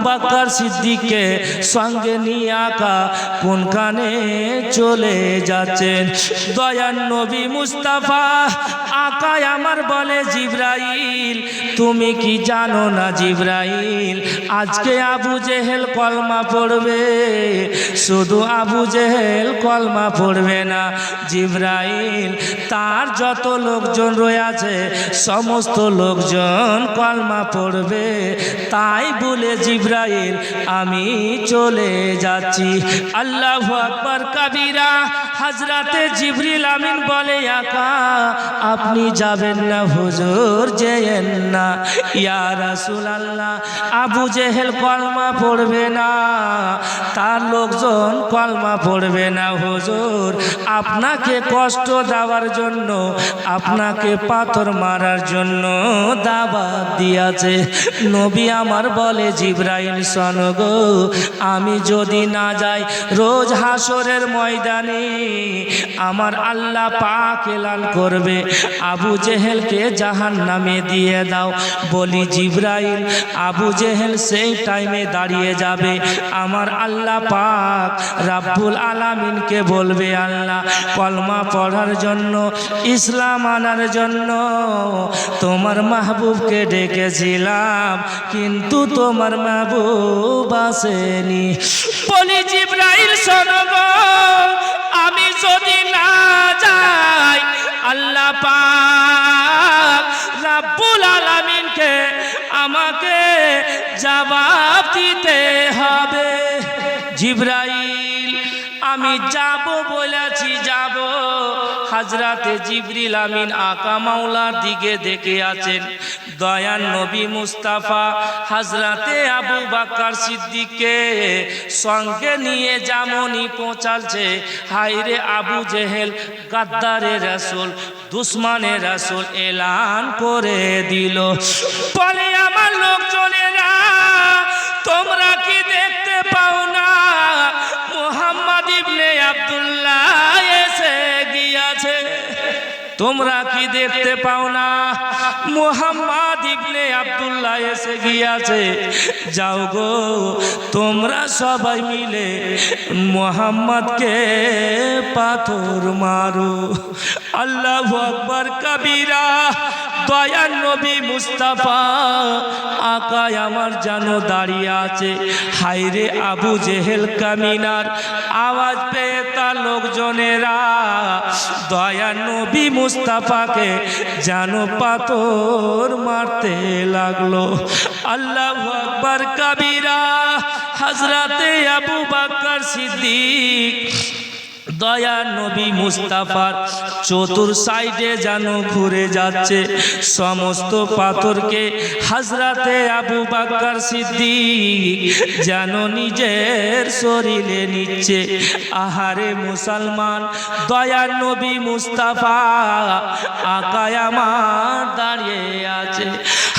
বকর সিদ্দিককে সঙ্গে নিয়ে আকা কোনখানে চলে যাচ্ছেন। দয়ার নবী মুস্তাফা আকা আমার বলে, জিবরাইল তুমি কি জানো না জিবরাইল, আজকে আবু জেহেল কলমা পড়বে। শুধু আবু জেহেল কলমা পড়বে না জিবরাইল, তার যত লোকজন রয়েছে সমস্ত লোকজন কলমা পড়বে। তাই বলে জিবরাইল আমি চলে যাচ্ছি। আল্লাহু আকবার কাবীরা। হযরতে জিবরিল আমিন বলে, আকা আপনি যাবেন না হুজুর, যেয়েন না। ইয়া রাসূলুল্লাহ আবু জেহেল কলমা পড়বে না, তার লোকজন কলমা পড়বে না হুজুর, আপনাকে কষ্ট দেওয়ার জন্য, আপনাকে পাথর মারার জন্য দাওয়াত দিয়েছে। নবী আমার বলে, জিবরাইল শোনো গো, আমি যদি না যাই রোজ হাসরের ময়দানে আমার আল্লাহ পাক এলান করবে, আবু জেহেলকে জাহান্নামে দিয়ে দাও। বলি জিবরাইল আবু জেহেল সেই টাইমে দাঁড়িয়ে যাবে, আমার আল্লাহ পাক রাব্বুল আলামিনকে বলবে, আল্লাহ কলমা পড়ার জন্য, ইসলাম আনার জন্য তোমার মাহবুবকে ডেকেছিলাম, কিন্তু তোমার মাহবুব আসেনি। বলি জিবরাইল শোনো গো, আমি যদি না যাই আল্লাহ পাক রাব্বুল আলামিনকে আমাকে জবাব দিতে হবে। জিবরাইল আমি যাব বলেছি যাব। হযরতে জিবরিল আমিন আকা মাওলার দিকে দেখে আছেন। দয়ার নবী মুস্তাফা হযরতে আবু বকর সিদ্দিককে সঙ্গে নিয়ে যেমনই পৌঁছাচ্ছে, হায়রে আবু জেহেল গাদ্দারে রাসূল, দুশমনে রাসূল এলান করে দিল, বলে আমার লোকজনেরা তোমরা কি দেখতে পাও না মুহাম্মদ ইবনে আব্দুল্লাহ এসে গিয়েছে? তোমরা কি দেখতে পাও না মুহাম্মদ ইবনে আব্দুল্লাহ এসে গিয়েছে? যাও গো তোমরা সবাই মিলে মুহাম্মদকে পাথর মারো। আল্লাহু আকবার কাবীরা। দয়ার নবী মুস্তাফা আকা আমার জানো দাঁড়িয়ে আছে। হায়রে আবু জেহেল কামিনার আওয়াজ পেয়ে তার লোকজনেরা দয়ার নবী মুস্তাফাকে জানো পাথর মারতে লাগলো। আল্লাহু আকবার কাবীরা। হযরতে আবু বকর সিদ্দিক দয়ার নবী মুস্তাফার চতুর সাইডে যেন ঘুরে যাচ্ছে, সমস্ত পাথরকে হযরতে আবু বকর সিদ্দিক যেন নিজের শরীরে নিচ্ছে। আহারে মুসলমান, দয়ার নবী মুস্তাফা আকা আমার দাঁড়িয়ে আছে।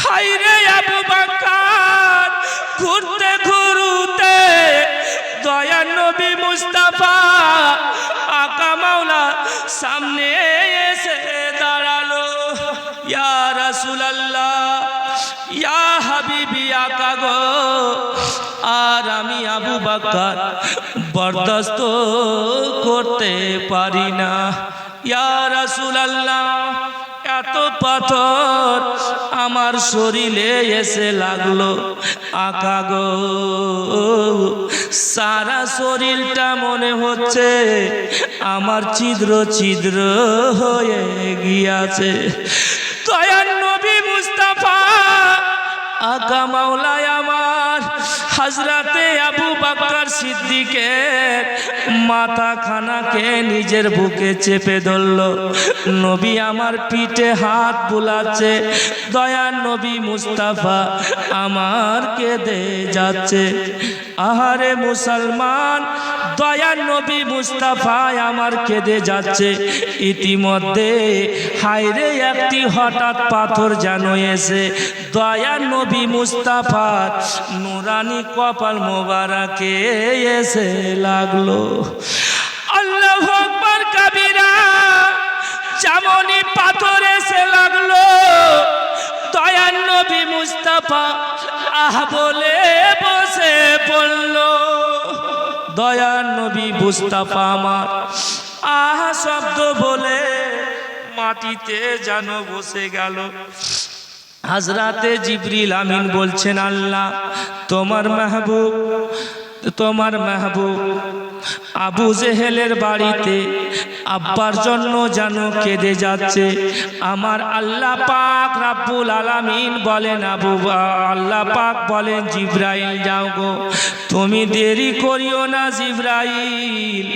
হায়রে আবু বকর ঘুরতে ঘুরতে দয়ার নবী মুস্তাফা আকা মাওলা সামনে এসে দাঁড়ালো। ইয়া রাসূলুল্লাহ, ইয়া হাবিবি আকা গো, আর আমি আবু বকর বরদাস্ত করতে পারি না। ইয়া রাসূলুল্লাহ, এত পাথর আমার শরীরে এসে লাগলো। আকা গো, সারা শরীরটা মনে হচ্ছে আমার ছিদ্র ছিদ্র হয়ে গিয়েছে। দয়ার নবী মুস্তাফা আকা মাওলায় আমার হযরতে আবু বকর সিদ্দিকের মাথা খানাকে নিজের বুকে চেপে ধরল। নবী আমার পিঠে হাত বুলাচ্ছে। দয়ার নবী মুস্তাফা আমার কেঁদে যাচ্ছে। আহারে মুসলমান, দয়ার নবী মুস্তাফা আমার কেঁদে যাচ্ছে। ইতিমধ্যে হায়রে একটি হঠাৎ পাথর যেন এসে দয়ার নবী মুস্তাফার নুরানি কপাল মোবারকে এসে লাগলো। আল্লাহু আকবার কাবীরা। যেমনই পাথর এসে লাগলো, দয়ার নবী মুস্তাফা আহ বলে বসে পড়ল। দয়ার নবী মুস্তাফা আমার আহ শব্দ বলে মাটিতে যেন বসে গেল। হযরতে জিবরিল আমিন বলছেন, আল্লাহ তোমার মাহবুব আবু জেহেলের বাড়িতে আব্বার জন্য যেন কেঁদে যাচ্ছে। আমার আল্লাহ পাক রাব্বুল আলামিন বলেন, আল্লাহ পাক বলেন, জিবরাইল যাও গো, তুমি দেরি করিও না জিবরাইল,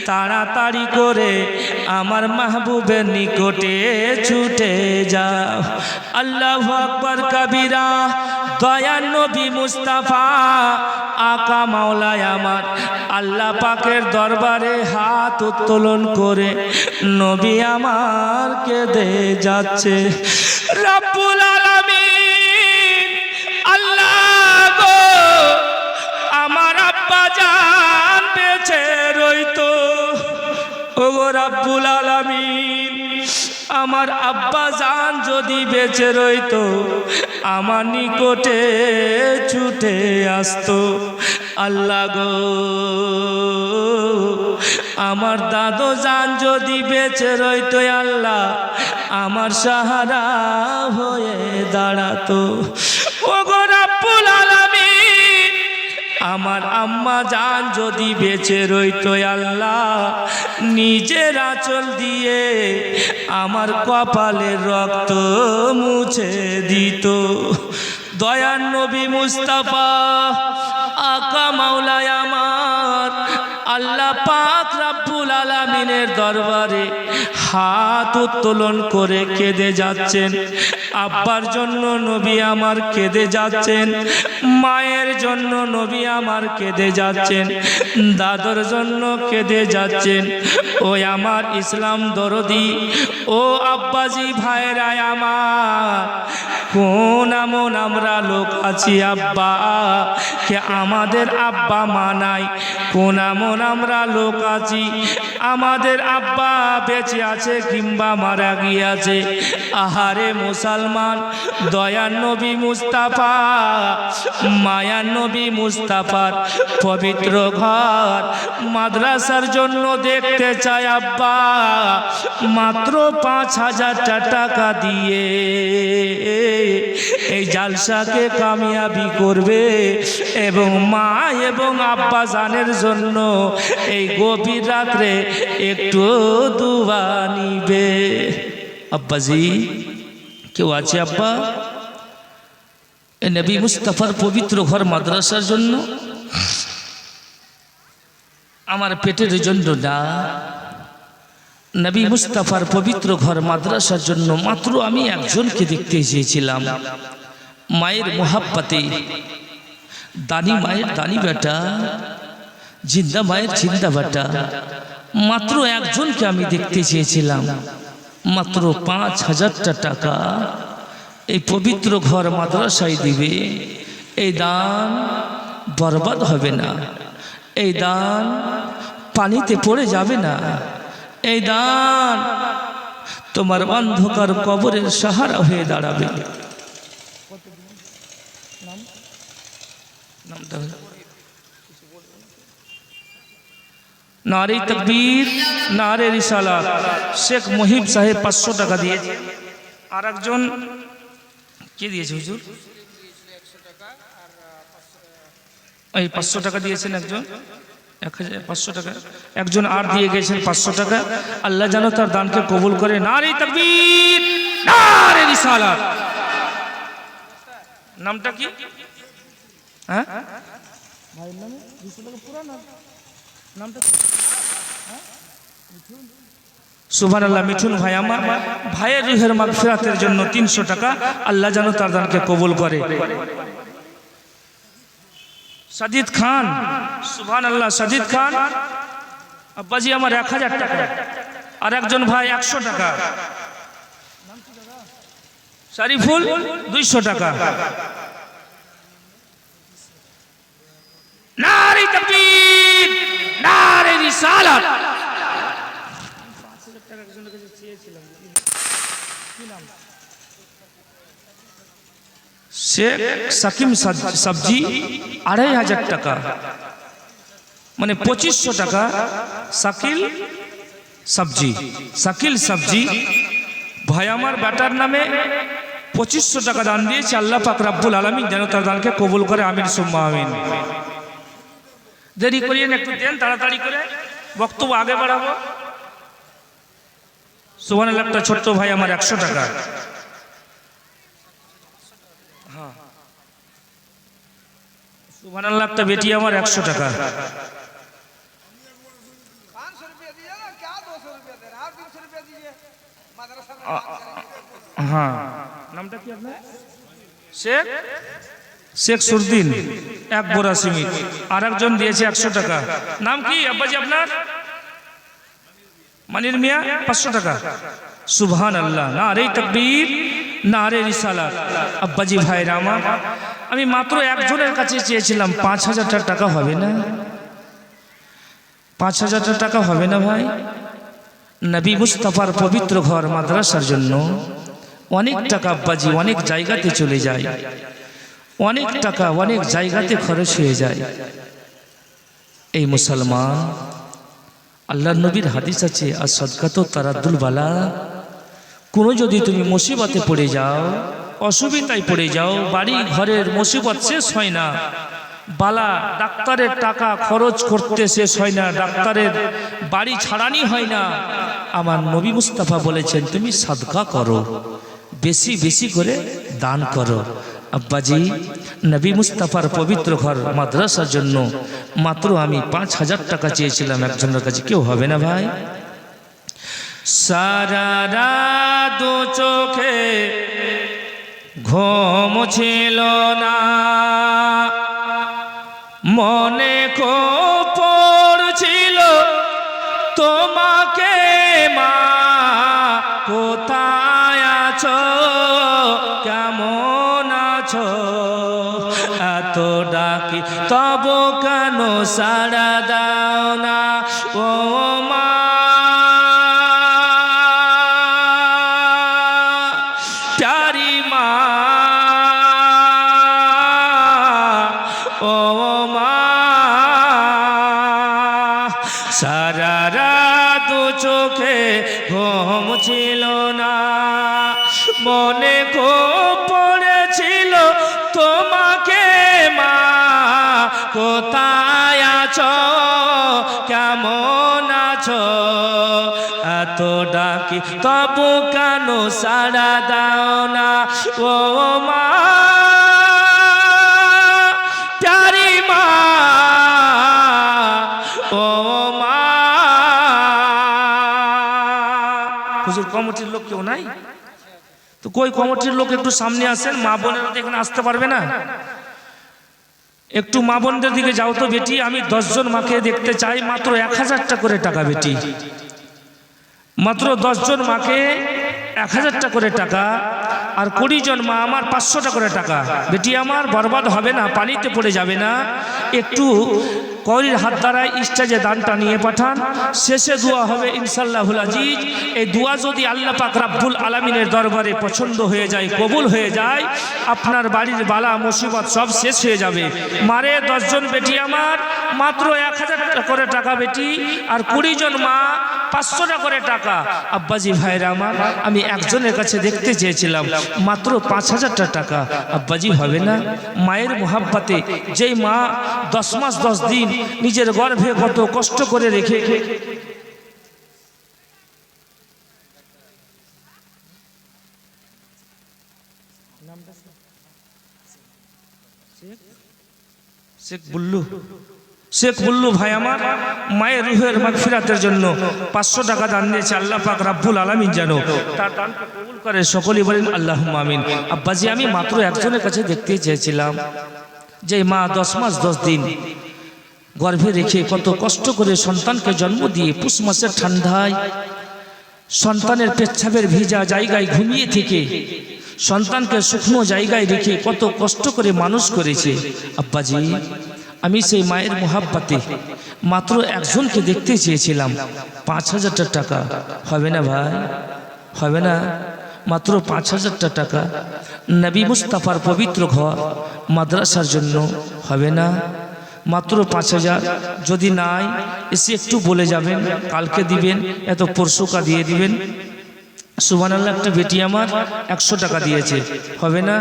তাড়াতাড়ি করে আমার মাহবুবের নিকটে ছুটে যাও। আল্লাহু আকবার কবীরা। দয়ার নবী মুস্তাফা আকা মাওলায় আমার আল্লাহ পাকের দরবারে হাত উত্তোলন করে নবী আমার কেঁদে যাচ্ছে। রব্বুল আলামিন আল্লাহ গো, আমার আব্বা জান বেঁচে রইতো। ও গো রব্বুল আলামিন, আমার আব্বা জান যদি বেঁচে রইতো আমার নিকটে ছুটে আসতো। আল্লাহ গো, আমার দাদু জান যদি বেঁচে রইতো আল্লাহ আমার সাহারা হয়ে দাঁড়াতো। ও গো রব্বুল আলামিন, আমার আম্মা জান যদি বেঁচে রইতো আল্লাহ নিজের আঁচল দিয়ে আমার কপালের রক্ত মুছে দিত। দয়ার নবী মুস্তাফা আকা মাওলায় আমার আল্লাহ পাক রাব্বুল আলামিনের দরবারে হাত উত্তোলন করে কেঁদে যাচ্ছেন। আব্বার জন্য নবী আমার কেঁদে যাচ্ছেন, মায়ের জন্য নবী আমার কেঁদে যাচ্ছেন, দাদর জন্য কেঁদে যাচ্ছেন। ওই আমার ইসলাম দরদি ও আব্বাজি ভাইরা আমার, কোন এমন আমরা লোক আছি আব্বা কে আমাদের আব্বা মানাই? কোন এমন আমরা লোক আছি আমাদের আব্বা বেঁচে আছে কিংবা মারা গিয়েছে? আহারে মুসলমান, দয়ার নবী মুস্তাফা মায়ার নবী মুস্তাফার পবিত্র ঘর মাদ্রাসার জন্য দেখতে চাই আব্বা, মাত্র 5,000 টাকা দিয়ে এই জালসাকে কামিয়াবি করবে এবং মা এবং আব্বা জানের জন্য এই গভীর রাত্রে একটু দুয়া নিবে। আব্বাজি কেউ আছে আব্বা এই নবী মুস্তাফার পবিত্র ঘর মাদ্রাসার জন্য? আমার পেটের জন্য না, নবী মুস্তাফার পবিত্র ঘর মাদ্রাসার জন্য মাত্র আমি একজনকে দেখতে চেয়েছিলাম। মায়ের মোহাব্বতে, দানি মায়ের দানি বেটা, জিন্দা মায়ের জিন্দা বেটা, মাত্র একজনকে আমি দেখতে চেয়েছিলাম। মাত্র 5,000 টাকা এই পবিত্র ঘর মাদ্রাসায় দিবে। এই দান বরবাদ হবে না, এই দান পানিতে পড়ে যাবে না, এই দান তোমার অন্ধকার কবরের সাহারা হয়ে দাঁড়াবে। নারে তাকবীর, নারে রিসালাত। শেখ মুহিব সাহেব 500 টাকা দিয়েছে। আর একজন কে দিয়েছে হুজুর? এই 500 টাকা দিয়েছেন একজন, 1,500 টাকা একজন আর দিয়ে গেছেন 500 টাকা। আল্লাহ যেন তার দানকে কবুল করে। নারে তাকবীর, নারে রিসালাত। নামটা কি? হ্যাঁ ভাইয়ের নামে 200 টাকা পুরো নামটা সুবহানাল্লাহ। মিঠুন ভাই আমার ভাইয়ের রুহের মাগফিরাতের জন্য 300 টাকা। আল্লাহ যেন তার দানকে কবুল করে। সাজিদ খান, সুবহানাল্লাহ। সাজিদ খান আব্বাজি আমার 1,000 টাকা। আর একজন ভাই 100 টাকা। শরীফুল 200 টাকা। নারে তাকবীর, নারে রিসালাত। 5,000 টাকা একজনের কাছে চেয়েছিলাম, কি নাম? শেখ সাকিম সবজি 2500 টাকা, মানে 2500 টাকা শাকিল সবজি ভাই আমার বেটার নামে 2500 টাকা দান দিয়েছে। আল্লাহ পাক রব্বুল আলামিন যেন তার দানকে কবুল করে, আমিন সুম্মা আমিন। দেরি করিয়ে একটু দেন, তাড়াতাড়ি করে বক্তব্য আগে বাড়াবো। সুবহানাল্লাহ। একটা ছোট্ট ভাই আমার 100 টাকা। হ্যাঁ সুবহানাল্লাহ। একটা বেটি আমার 100 টাকা। হ্যাঁ নামটা কি আপনার? শেখ সুরদিন, 1 বোরা সিমেন্ট। আর একজন দিয়েছে 100 টাকা। নাম কি আব্বাজি আপনার? মানির মিয়া, 500 টাকা। সুবহানাল্লাহ। নারে তাকবীর, নারে রিসালাত। আব্বাজি ভাইরা আমার, আমি মাত্র একজনের কাছে চেয়েছিলাম 5000 টাকা। হবে না? 5000 টাকা হবে না ভাই? নবী মুস্তাফার পবিত্র ঘর মাদ্রাসার জন্য অনেক টাকা আব্বাজি অনেক জায়গাতে চলে যায়, অনেক টাকা অনেক জায়গাতে খরচ হয়ে যায়। এই মুসলমান, আল্লাহর নবীর হাদিস আছে, আর সদকাত তারাদ্দুল বালা। কোনো যদি তুমি মুসিবতে পড়ে যাও, অসুবিধায় পড়ে যাও, বাড়ি ঘরের মুসিবত শেষ হয় না, বালা ডাক্তারের টাকা খরচ করতে শেষ হয় না, ডাক্তারের বাড়ি ছাড়ানি হয় না, আমার নবী মুস্তাফা বলেছেন তুমি সাদকা করো, বেশি বেশি করে দান করো। আব্বাজি নবী মুস্তাফার পবিত্র ঘর মাদ্রাসার জন্য মাত্র আমি 5000 টাকা চেয়েছিলাম একজনের কাছে। কেউ হবে না ভাই? সারা রাত দু চোখে ঘুম ছিল না, মনে খুব পড়ছিল তোমাকে মা, কোথায় আছো, কেমন আছো, এত ডাকি তবু কেন সাড়া দাও না, ও মা, প্যারি মা, ও মা। সারা রাত চোখে ঘুম ছিল না, মনে খুব পড়েছিল তোমাকে মা, কোথায় আছো, কেমন আছো, এত ডাকি তবু কেন সাড়া দাও না, ও মা, প্যারি মা, ও মা। হুজুর কমিটির লোক কেউ নাই তো? কই কমিটির লোক একটু সামনে আসেন। মা বোনেরা তো এখানে আসতে পারবে না, একটু মা বোনদের দিকে যাও তো বেটি। আমি 10 জন মাকে দেখতে চাই। মাত্র 1000 টাকা করে টাকা বেটি, মাত্র 10 জন মাকে 1000 টাকা করে টাকা। আর 20 জন মা আমার 500 টাকা করে টাকা। বেটি আমার বরবাদ হবে না, পানিতে পড়ে যাবে না। একটু কৌরির হাত দ্বারা স্টেজে দানটা নিয়ে পাঠান। শেষে দোয়া হবে ইনশাআল্লাহুল আজিজ। এই দোয়া যদি আল্লাহ পাক রব্বুল আলামিনের দরবারে পছন্দ হয়ে যায়, কবুল হয়ে যায়, আপনার বাড়ির বালা মুসিবত সব শেষ হয়ে যাবে। মারে 10 জন বেটি আমার মাত্র 1000 টাকা করে টাকা বেটি, আর 20 জন মা 500 টাকা করে টাকা। আব্বাজি ভাইরা আমার, আমি একজনের কাছে দেখতে চেয়েছিলাম মাত্র 5000 টাকা। আব্বাজি হবে না? মায়ের মোহাব্বতে যেই মা 10 মাস 10 দিন নিজের গর্ভে কত কষ্ট করে রেখে শেখ বুল্লু ভাই আমার মায়ের রুহের মাগফিরাতের জন্য 500 টাকা দান দিয়েছে। আল্লাহ পাক রব্বুল আলামিন যেন তার দানকে কবুল করে। সকলেই বলেন আল্লাহুম্মা আমিন। আব্বাজি আমি মাত্র একজনের কাছে দেখতে চেয়েছিলাম যে মা 10 মাস 10 দিন গর্ভে রেখে কত কষ্ট করে সন্তানকে জন্ম দিয়ে পুষ মাসের ঠান্ডায় সন্তানের পেচ্ছাবের ভিজা জায়গায় ঘুমিয়ে থেকে সন্তানকে শুকনো জায়গায় রেখে কত কষ্ট করে মানুষ করেছে। আব্বাজি আমি সেই মায়ের মোহাব্বতে মাত্র একজনকে দেখতে চেয়েছিলাম 5000 টাকা। হবে না ভাই? হবে না? মাত্র 5,000 টাকা নবী মুস্তাফার পবিত্র ঘর মাদ্রাসার জন্য হবে না? মাত্র 5,000। যদি নাই এসে একটু বলে যাবেন, কালকে দিবেন, এত পরশুকা দিয়ে দিবেন। সুবহানাল্লাহ, একটা বেটি আমার 100 টাকা দিয়েছে, হবে না?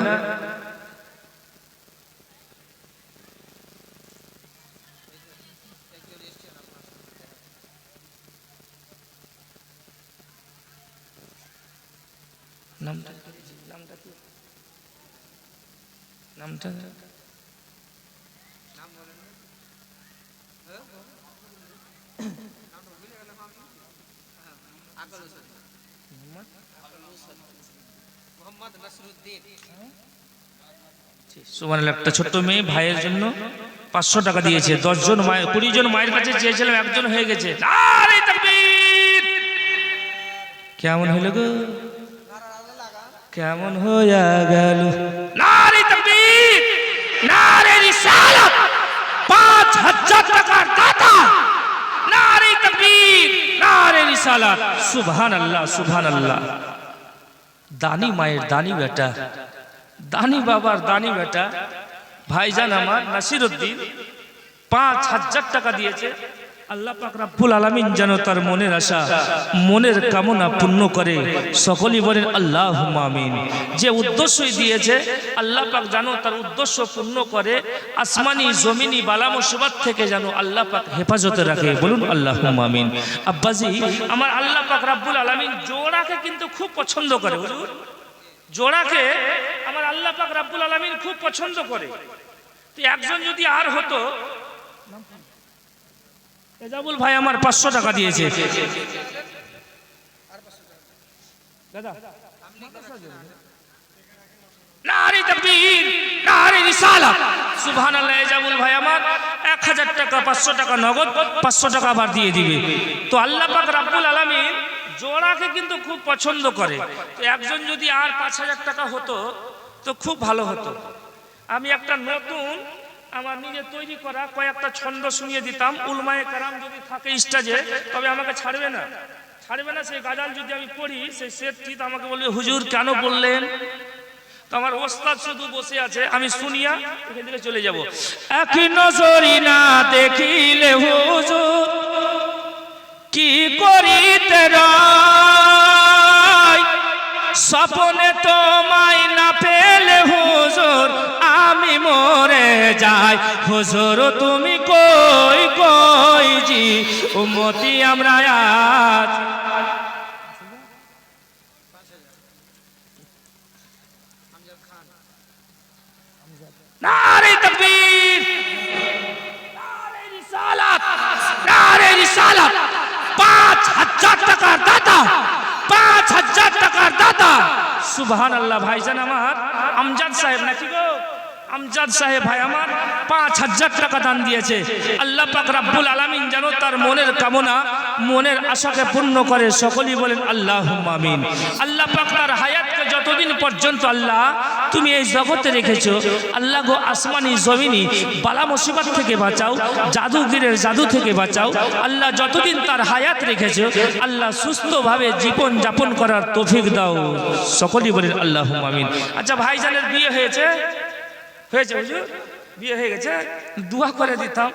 নামটা কি? নামটা সুবহানাল্লাহ। একটা ছোট্ট মেয়ে ভাইয়ের জন্য 500 টাকা দিয়েছে। 10 জন মায়ের, 20 জন মায়ের কাছে চেয়েছিলাম, একজন হয়ে গেছে। নারে তাকবীর! কেমন হলো গো? কেমন হয়ে গেল? নারে তাকবীর! নারে রিসালাত! 5,000 টাকার দাতা! নারে তাকবীর! নারে রিসালাত! সুবহানাল্লাহ, সুবহানাল্লাহ। দানি মায়ের দানি বেটা, দানি বাবার দানি বেটা ভাইজান আমার নাসিরউদ্দিন 5,000 টাকা দিয়েছে। আল্লাহ পাক রব্বুল আলামিন যেন তার মনের আশা, মনের কামনা পূর্ণ করে। সকলেই বলেন আল্লাহুম্মা আমিন। যে উদ্দেশ্যই দিয়েছে আল্লাহ পাক যেন তার উদ্দেশ্য পূর্ণ করে। আসমানি জমিনি বালা মুসিবত থেকে যেন আল্লাহ পাক হেফাজতে রাখে। বলুন আল্লাহুম্মা আমিন। আব্বাজি আমার, আল্লাহ পাক রব্বুল আলামিন জোড়াকে কিন্তু খুব পছন্দ করে। হুজুর, জোড়াকে আমার আল্লাহ পাক রব্বুল আলামিন খুব পছন্দ করে। তো একজন যদি আর হতো, এজাবুল ভাই আমার 500 টাকা দিয়েছে। দাদা নারে তাকবীর, নারে রিসালাত! সুবহানাল্লাহ। এজাবুল ভাই আমার 1000 টাকা, 500 টাকা নগদ, 500 টাকা আবার দিয়ে দিবে। তো আল্লাহ পাক রব্বুল আলামিন জোড়াকে কিন্তু খুব পছন্দ করে। তো একজন যদি আর 5,000 টাকা হতো তো খুব ভালো হতো। আমি একটা নতুন আমার নিজে তৈরি করা কয়েকটা ছন্দ শুনিয়ে দিতাম। উলমায়ে কেরাম যদি থাকে স্টেজে, তবে আমাকে ছাড়বে না, ছাড়বে না। সেই গাজাল যদি আমি পড়ি, সেই সেটটি আমাকে বলবে হুজুর কেন বললেন? তো আমার ওস্তাদ শুধু বসে আছে, আমি শুনিয়া এখান থেকে চলে যাব। এক নজরি না দেখিলে হুজুর কি করিতে রয়, স্বপ্নে তোমায় না পেলে হুজুর আমি মরে যাই। হুজুর তুমি কই কই জি উম্মতি আমরা আজ। নারে তাকবীর, নারে রিসালাত, নারে রিসালাত! 5,000 টাকার দাতা, 5,000 টাকার দাতা। সুবহানাল্লাহ। ভাইজান আমার আমজাদ সাহেব নাকি গো, আমজাদ সাহেব ভাই আমার 5,000 টাকা দান দিয়েছে। আল্লাহ পাক রব্বুল আলামিন যেন তার মনের কামনা, মনের আশাকে পূর্ণ করে। সকলেই বলেন আল্লাহুম্মা আমিন। আল্লাহ পাক তার হায়াতকে যতদিন পর্যন্ত আল্লাহ তুমি এই জগতে রেখেছো, আল্লাহ গো আসমানি জমিনি বালা মুসিবত থেকে বাঁচাও, জাদুগিরের জাদু থেকে বাঁচাও। আল্লাহ যতদিন তার হায়াত রেখেছো আল্লাহ সুস্থভাবে জীবন যাপন করার তৌফিক দাও। সকলেই বলেন আল্লাহুম্মা আমিন। আচ্ছা ভাইজানের বিয়ে হয়েছে? হয়েছে হুজুর, বিয়ে হয়ে গেছে। দোয়া করে দিতাম,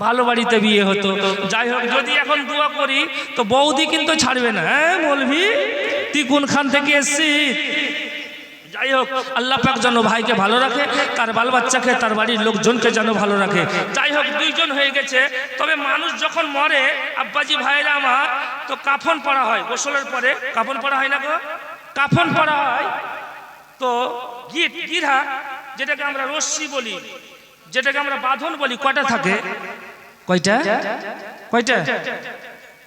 ভালো বাড়িতে বিয়ে হতো। যাই হোক, যদি এখন দোয়া করি তো বৌদি কিন্তু ছাড়বে না। হ্যাঁ মৌলভি, তুই কোনখান থেকে এসছিস? যাই হোক, আল্লাহ পাক যেন ভাইকে ভালো রাখে, তার বাল বাচ্চাকে, তার বাড়ির লোকজনকে যেন ভালো রাখে। যাই হোক, 2 জন হয়ে গেছে। তবে মানুষ যখন মরে আব্বাজি ভাইরা আমার, তো কাফন পরা হয়। গোসলের পরে কাফন পরা হয় না গো? কাফন পরা হয়। তো গিরা, যেটাকে আমরা রশ্মি বলি, যেটাকে আমরা বাঁধন বলি, কয়টা থাকে? কয়টা? কয়টা?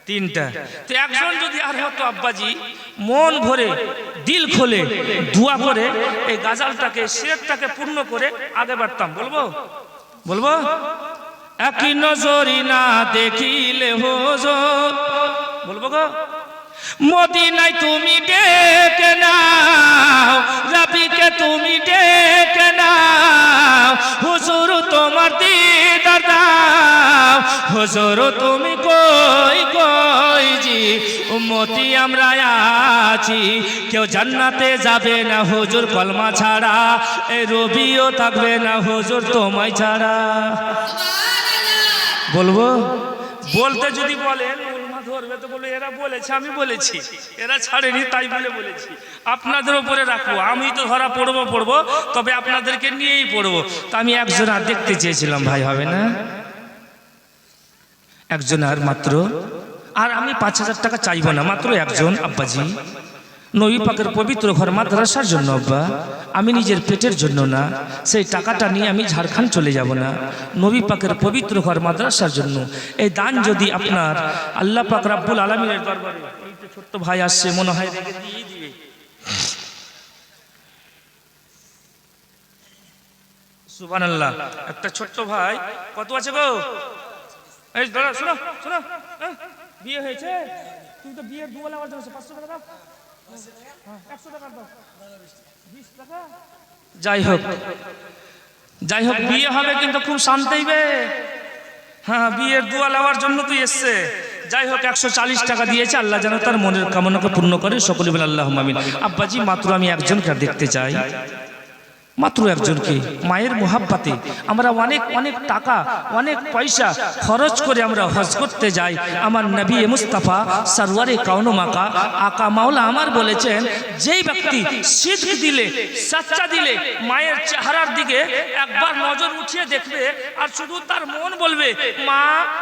3টা। তো একজন যদি আর হতো আব্বাজি, মন ভরে দিল খোলে দোয়া করে এই গাজালটাকে, শেরটাকে পূর্ণ করে আগে বাড়তাম। বলবো বলবো একই নজরি না দেখিলে হুজুর, বলবো গো মদিনায় তুমি ডেকে নাও, রাবিকে তুমি ডেকে নাও, হুজুর তোমার দিদার দাও, হুজুর তুমি কই কই জি উম্মতি আমরা আছি, কেউ জান্নাতে যাবে না হুজুর কলমা ছাড়া, এই রবিও থাকবে না হুজুর তোমায় ছাড়া। বলবো? বলতে যদি বলেন ধরবে তো বলবো এরা বলেছে আমি বলেছি, এরা ছাড়েনি তাই বলে বলেছি। আপনাদের উপরে রাখবো, আমি তো ধরা পড়বো তবে আপনাদেরকে নিয়েই পড়বো। তা আমি একজন আর দেখতে চেয়েছিলাম ভাই, হবে না? একজন আর মাত্র, আর আমি 5,000 টাকা চাইবো না, মাত্র একজন আব্বাজি। নবী পাকের পবিত্র ঘর মাদ্রাসার জন্য আব্বা, আমি নিজের পেটের জন্য না। সেই টাকাটা নিয়ে আমি ঝাড়খণ্ড চলে যাব না, নবী পাকের পবিত্র ঘর মাদ্রাসার জন্য। এই দান যদি আপনার আল্লাহ পাক রব্বুল আলামিনের দরবারে, এই তো ছোট্ট ভাই আসছে মনে হয় রেখে দিয়ে দিবে। সুবহানাল্লাহ, একটা ছোট্ট ভাই, কত আছে গো? এই দাঁড়া, শোনো শোনো, বিয়ে হয়েছে, তুমি তো বিয়ের দুয়ালা আওয়াজ হচ্ছে, 500 টাকা দাও, 100 টাকা দাও, 20 টাকা। যাই হোক যাই হোক, বিয়ে হবে কিন্তু খুব শান্তিবে। হ্যাঁ, বিয়ের দুয়া নেওয়ার জন্য তুই এসছে। যাই হোক 140 টাকা দিয়েছে, আল্লাহ যেন তার মনের কামনাকে পূর্ণ করে, সকলে বলে আল্লাহুম্মা আমিন। আব্বাজি মাত্র আমি একজনকে দেখতে চাই, মাত্র একজনকে। মায়ের মোহাব্বতে আমরা অনেক অনেক টাকা অনেক পয়সা খরচ করে আমরা হজ করতে যাই। আমার নবী মুস্তাফা সরওয়ারে কাউনো মাকা আকা মাওলা আমার বলেছেন, যেই ব্যক্তি সিদ্ক দিলে সচ্চা দিলে মায়ের চেহারার দিকে একবার নজর উঠিয়ে দেখবে, আর শুধু তার মন বলবে, মা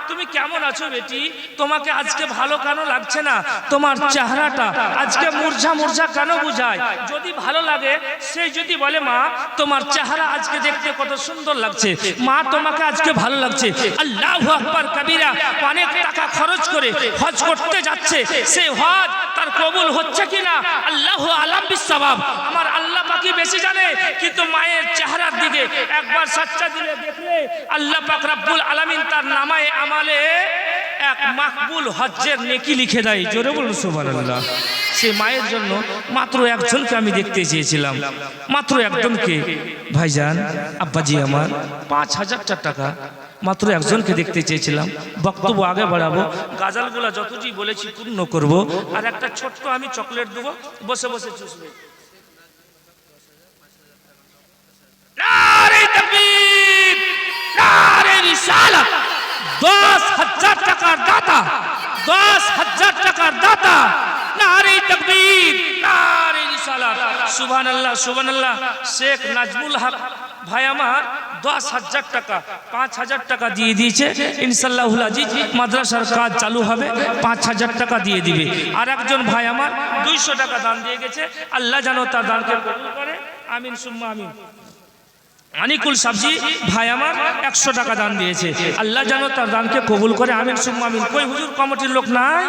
তুমি কেমন আছো বেটি, তোমাকে আজকে ভালো কেন লাগছে না, তোমার চেহারাটা আজকে মুরঝা মুরঝা কেন বুঝায়। যদি ভালো লাগে, সেই যদি বলে মা তোমার চেহারা আজকে দেখতে কত সুন্দর লাগছে, মা তোমাকে আজকে ভালো লাগছে, আল্লাহু আকবার কবীরা, অনেক টাকা খরচ করে হজ করতে যাচ্ছে, সেই হজ তার কবুল হচ্ছে কিনা আল্লাহু আলাম বিসসাওয়াব, আমার আল্লাহ পাকই বেশি জানে। কিন্তু মায়ের চেহারার দিকে একবার সচ্চা দিলে দেখলে আল্লাহ পাক রব্বুল আলামিন তার নামায়ে আমালে এক মাকবুল হজ্জের নেকি লিখে দেয়। জোরে বলুন সুবহানাল্লাহ। সেই মায়ের জন্য মাত্র একজনকে আমি দেখতে চেয়েছিলাম, মাত্র একজনকে। ভাইজান আব্বাজি আমার 5,000 টাকা, মাত্র একজনকে দেখতে চেয়েছিলাম। বক্তব্য আগে বাড়াবো, গাজালগুলা যতটি বলেছি পূর্ণ করব, আর একটা ছোট্ট আমি চকলেট দেবো, বসে বসে চুষবে। নারে তাকবীর, নারে রিসালাত। 10,000 টাকার দাতা, 10,000 টাকার দাতা। নারে তাকবীর, নারে রিসালাত। সুবহানাল্লাহ সুবহানাল্লাহ। শেখ নাজমুল হক ভাই আমার 10,000 টাকা, 5,000 টাকা দিয়ে দিয়েছে। ইনশাআল্লাহুল আজিজ মাদ্রাসার কাজ চালু হবে, 5,000 টাকা দিয়ে দিবে। আর একজন ভাই আমার 200 টাকা দান দিয়ে গেছে, আল্লাহ যেন তার দানকে কবুল করে, আমিন সুম্মা আমিন। আনিকুল সাবজি ভাই আমার 100 টাকা দান দিয়েছে, আল্লাহ যেন তার দানকে কবুল করে, আমিন সুম্মা আমিন। কই হুজুর কমিটির লোক নাই?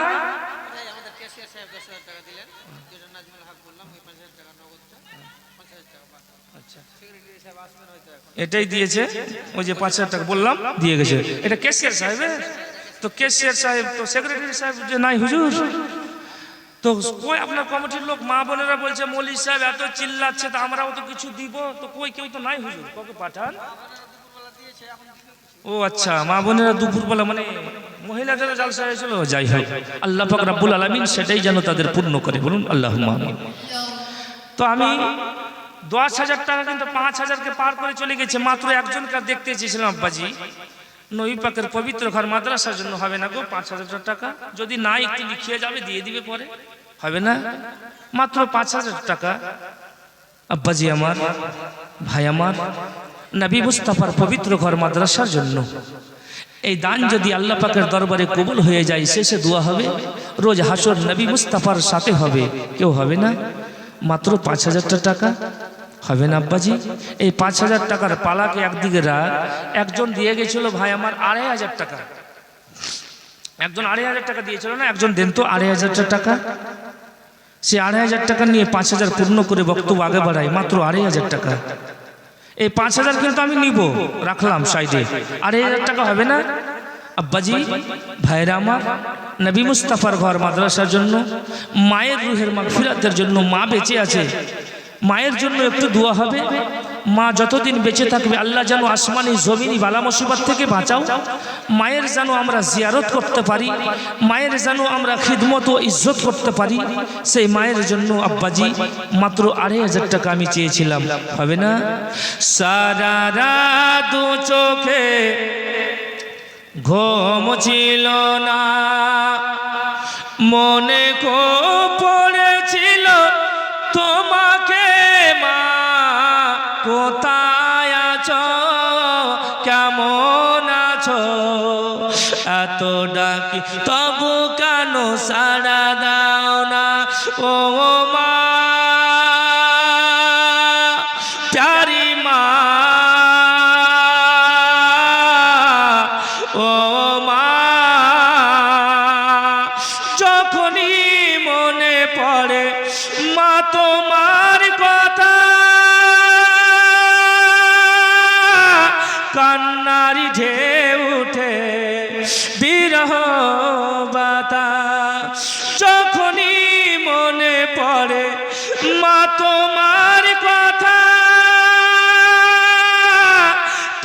এটাই দিয়েছে, ওই যে 5,000 টাকা বললাম দিয়ে গেছে, এটা ক্যাশিয়ার সাহেবের। তো ক্যাশিয়ার সাহেব তো সেক্রেটারি সাহেব যে নাই হুজুর, তো কই আপনার কমিটির লোক? মা বোনেরা বলছে মৌলী সাহেব এত চিল্লাচ্ছে, তো আমরাও তো কিছু দিব, তো কই কেউ তো নাই হুজুর, কাউকে পাঠান। ও আচ্ছা, মা বোনেরা দুপুরবেলা মানে মহিলাদের জালসা হয়েছিল। যাই হোক আল্লাহ পাক রব্বুল আলামিন সেটাই যেন তাদের পূর্ণ করে, বলুন আল্লাহুম্মা আমিন। তো আমি 10,000 টাকা কিন্তু 5,000কে পার করে চলে গেছে, মাত্র একজনকে দেখতে চেয়েছিলাম আব্বাজি। নবী পাকের পবিত্র ঘর মাদ্রাসার জন্য হবে না গো 5,000 টাকা? যদি না একটু লিখিয়ে যাবে দিয়ে দিবে পরে, হবে না? মাত্র 5,000 টাকা আব্বাজি আমার, ভাই আমার, নবী মুস্তাফার পবিত্র ঘর মাদ্রাসার জন্য। এই দান যদি আল্লাহ পাকের দরবারে কবুল হয়ে যায়, শেষে দোয়া হবে, রোজ হাসর নবী মুস্তাফার সাথে হবে, কেউ হবে না? মাত্র 5,000 টাকা হবে না আব্বাজি? এই 5,000 টাকার পালাকে একদিকে রাখ। একজন দিয়ে গেছিল ভাই আমার 2,500 টাকা, একজন 2,500 টাকা দিয়েছিল না, একজন দেন তো 2,500 টাকা। সে 2,500 টাকা নিয়ে 5,000 পূর্ণ করে বক্তব্য আগে বাড়াই, মাত্র 2,500 টাকা। এই 5,000 কিন্তু আমি নিব, রাখলাম সাইডে। 2,500 টাকা হবে না আব্বাজি? ভাইরা আমার, নবী মুস্তাফার ঘর মাদ্রাসার জন্য, মায়ের রুহের মাগফিরাতের জন্য, মা বেঁচে আছে, মায়ের জন্য একটু দোয়া হবে। মা যতদিন বেঁচে থাকবে আল্লাহ যেন আসমানি জমিনি বালা মুসিবত থেকে বাঁচাও। মায়ের যেন আমরা জিয়ারত করতে পারি, মায়ের যেন আমরা খিদমত ও ইজ্জত করতে পারি। সেই মায়ের জন্য আব্বাজি মাত্র 2,500 টাকা আমি চেয়েছিলাম, হবে না? সারা রাত দু চোখে ঘুম ছিল না, মনে খুব পড়েছিল তোমাকে মা, কোথায় আছো, কেমন আছো, এত ডাকি তবু কেন সাড়া দাও না, ও মা প্যারি মা, ও মা যখনই মনে পড়ে মা তোমার কথা, কান্নারি ঢেউ উঠে বিরহ বাতাস, যখনই মনে পড়ে মা তোমার কথা,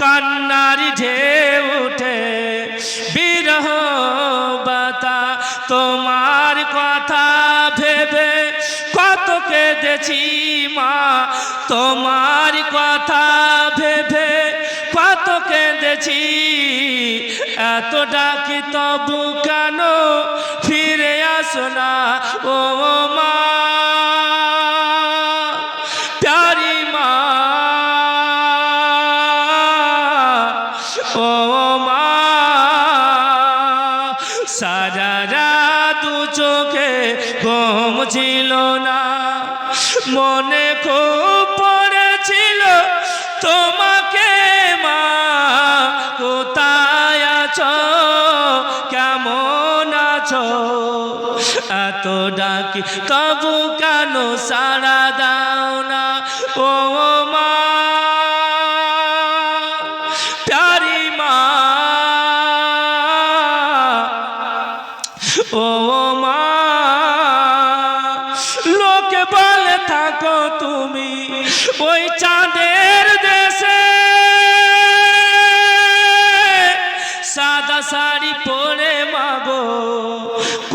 কান্নারি ঢেউ উঠে বিরহ বাতাস, তোমার কথা ভেবে কত কেঁদেছি মা, তোমার কথা ভেবে কত কেঁদেছি, এত ডাকি তবু কেন ফিরে আসো না, ও মা প্যারি মা, ও মা সারা রাত দু চোখে ঘুম ছিল না, মনে খুব পড়েছিল তোমাকে মা, কোথায় আছো, কেমন আছো, এত ডাকি তবু কেন সাড়া দাও না, ও মা প্যারি মা, ও মা লোকে বলে থাকো তুমি ওই চাঁদের দেশে, সাদা শাড়ি পরে মাগো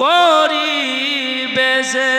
করি বেশে,